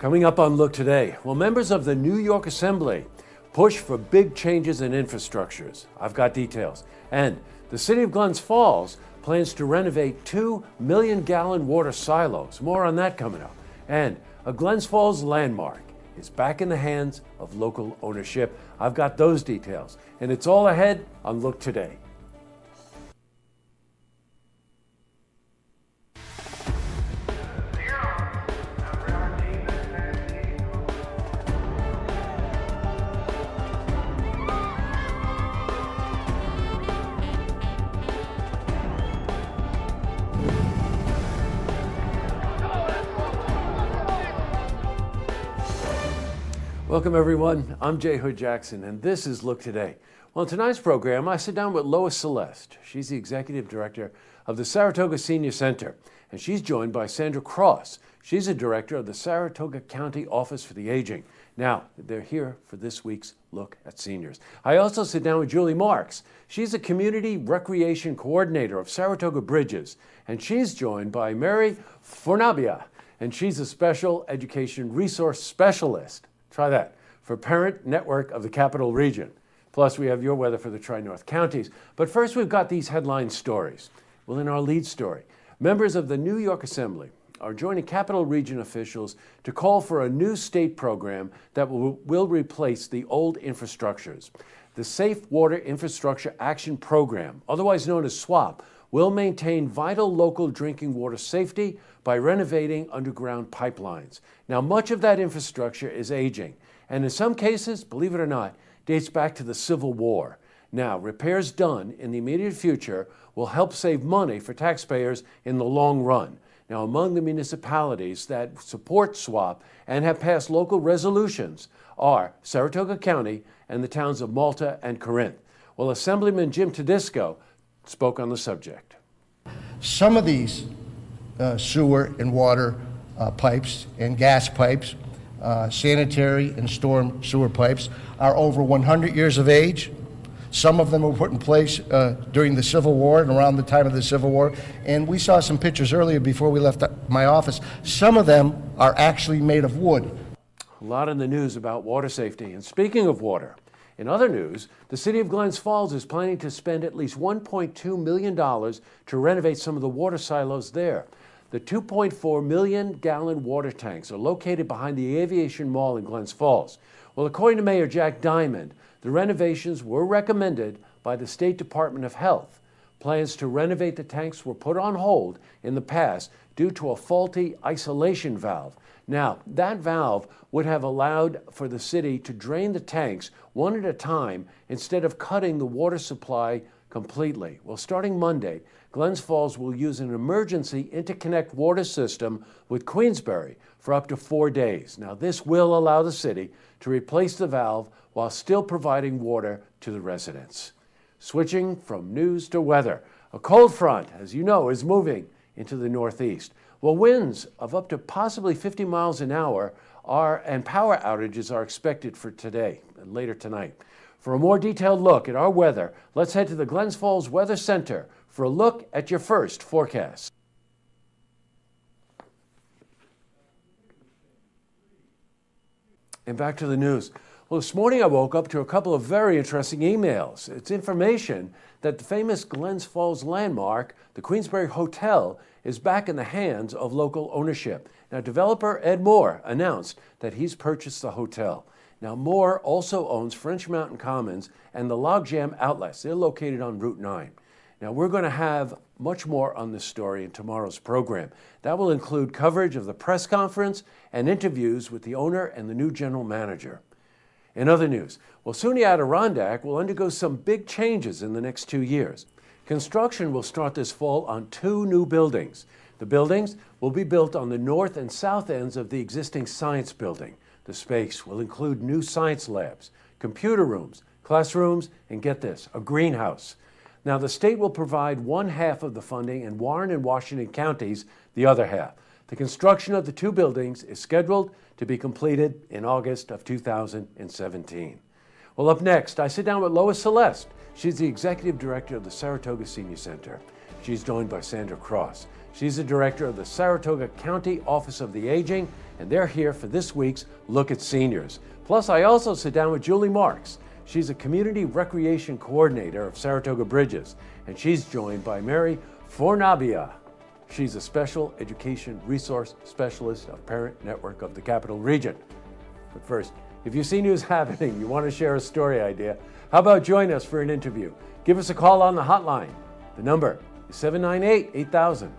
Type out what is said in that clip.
Coming up on Look Today, well, members of the New York Assembly push for big changes in infrastructures. I've got details. And the city of Glens Falls plans to renovate 2 million-gallon water silos. More on that coming up. And a Glens Falls landmark is back in the hands of local ownership. I've got those details. And it's all ahead on Look Today. Welcome everyone, I'm Jay Hood Jackson and this is Look Today. Well, in tonight's program, I sit down with Lois Celeste. She's the Executive Director of the Saratoga Senior Center, and she's joined by Sandra Cross. She's a Director of the Saratoga County Office for the Aging. Now, they're here for this week's Look at Seniors. I also sit down with Julie Marks. She's a Community Recreation Coordinator of Saratoga Bridges, and she's joined by Mary Fornabia, and she's a Special Education Resource Specialist. Try that, for Parent Network of the Capital Region. Plus, we have your weather for the Tri-North counties. But first, we've got these headline stories. Well, in our lead story, members of the New York Assembly are joining Capital Region officials to call for a new state program that will replace the old infrastructures. The Safe Water Infrastructure Action Program, otherwise known as SWAP, will maintain vital local drinking water safety by renovating underground pipelines. Now, much of that infrastructure is aging, and in some cases, believe it or not, dates back to the Civil War. Now, repairs done in the immediate future will help save money for taxpayers in the long run. Now, among the municipalities that support SWAP and have passed local resolutions are Saratoga County and the towns of Malta and Corinth. Well, Assemblyman Jim Tedisco spoke on the subject. Some of these sewer and water pipes and gas pipes, sanitary and storm sewer pipes are over 100 years of age. Some of them were put in place during the Civil War and around the time of the Civil War. And we saw some pictures earlier before we left my office. Some of them are actually made of wood. A lot in the news about water safety. And speaking of water, in other news, the city of Glens Falls is planning to spend at least $1.2 million to renovate some of the water silos there. The 2.4 million-gallon water tanks are located behind the Aviation Mall in Glens Falls. Well, according to Mayor Jack Diamond, the renovations were recommended by the State Department of Health. Plans to renovate the tanks were put on hold in the past due to a faulty isolation valve. Now, that valve would have allowed for the city to drain the tanks one at a time instead of cutting the water supply completely. Well, starting Monday, Glens Falls will use an emergency interconnect water system with Queensbury for up to 4 days. Now, this will allow the city to replace the valve while still providing water to the residents. Switching from news to weather, a cold front, as you know, is moving into the northeast. Well, winds of up to possibly 50 miles an hour and power outages are expected for today and later tonight. For a more detailed look at our weather, let's head to the Glens Falls Weather Center for a look at your first forecast. And back to the news. Well, this morning I woke up to a couple of very interesting emails. It's information that the famous Glens Falls landmark, the Queensbury Hotel, is back in the hands of local ownership. Now, developer Ed Moore announced that he's purchased the hotel. Now, Moore also owns French Mountain Commons and the Logjam Outlets. They're located on Route 9. Now, we're going to have much more on this story in tomorrow's program. That will include coverage of the press conference and interviews with the owner and the new general manager. In other news, well, SUNY Adirondack will undergo some big changes in the next 2 years. Construction will start this fall on 2 new buildings. The buildings will be built on the north and south ends of the existing science building. The space will include new science labs, computer rooms, classrooms, and get this, a greenhouse. Now, the state will provide one half of the funding and Warren and Washington counties the other half. The construction of the 2 buildings is scheduled to be completed in August of 2017. Well, up next, I sit down with Lois Celeste. She's the Executive Director of the Saratoga Senior Center. She's joined by Sandra Cross. She's the director of the Saratoga County Office of the Aging, and they're here for this week's Look at Seniors. Plus, I also sit down with Julie Marks. She's a community recreation coordinator of Saratoga Bridges, and she's joined by Mary Fornabia. She's a special education resource specialist of Parent Network of the Capital Region. But first, if you see news happening, you want to share a story idea, how about join us for an interview? Give us a call on the hotline. The number is 798-8000.